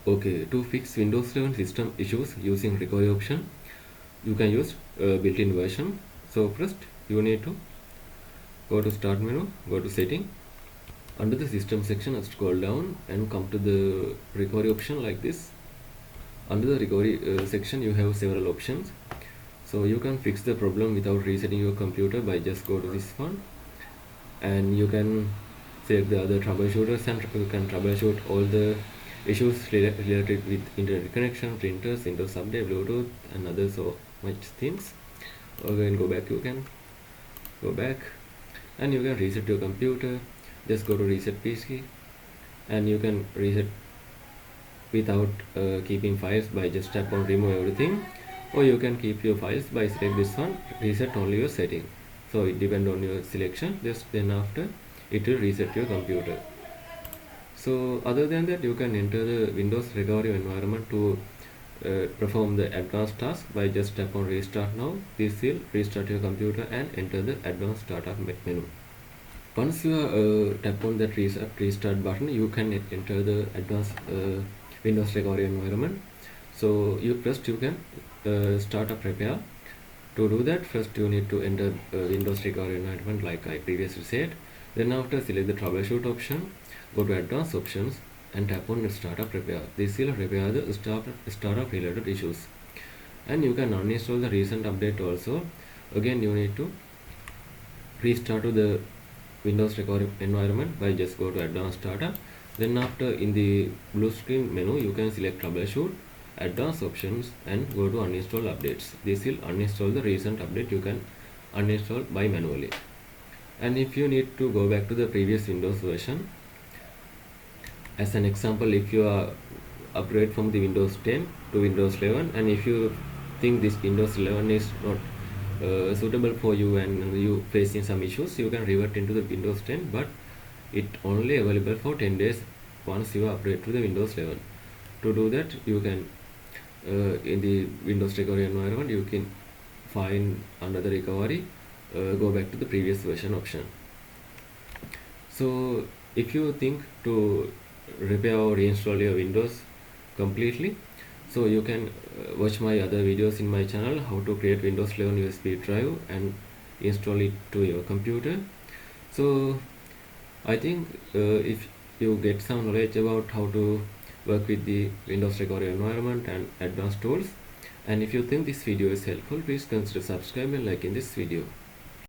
Okay, to fix Windows 11 system issues using recovery option, you can use built-in version. So first you need to go to start menu, go to setting. Under the system section, scroll down and come to the recovery option like this. Under the recovery section, you have several options. So you can fix the problem without resetting your computer by just go to this one, and you can select the other troubleshooters and you can troubleshoot all the issues related with internet connection, printers, Windows Update, Bluetooth, and other so much things. Again, go back. You can go back, and you can reset your computer. Just go to reset PC, and you can reset without keeping files by just tap on remove everything, or you can keep your files by select this one, reset only your setting. So it depends on your selection. Just then after it will reset your computer. So other than that, you can enter the Windows recovery environment to perform the advanced task by just tap on restart now. This will restart your computer and enter the advanced startup menu. Once you tap on that restart button, you can enter the advanced Windows recovery environment. So you can start up repair. To do that, first you need to enter Windows recovery environment like I previously said. Then after, select the troubleshoot option, go to advanced options and tap on startup repair. This will repair the startup related issues. And you can uninstall the recent update also. Again, you need to restart to the Windows recovery environment by just go to advanced startup. Then after, in the blue screen menu, you can select troubleshoot, advanced options, and go to uninstall updates. This will uninstall the recent update. You can uninstall by manually. And if you need to go back to the previous Windows version, as an example, if you are upgrade from the Windows 10 to Windows 11, and if you think this Windows 11 is not suitable for you and you facing some issues, you can revert into the Windows 10, but it only available for 10 days once you upgrade to the Windows 11. To do that, you can in the Windows recovery environment, you can find under the recovery, go back to the previous version option. So if you think to repair or reinstall your Windows completely, so you can watch my other videos in my channel, how to create Windows 11 USB drive and install it to your computer. So I think if you get some knowledge about how to work with the Windows recovery environment and advanced tools, and if you think this video is helpful, please consider subscribing and liking this video.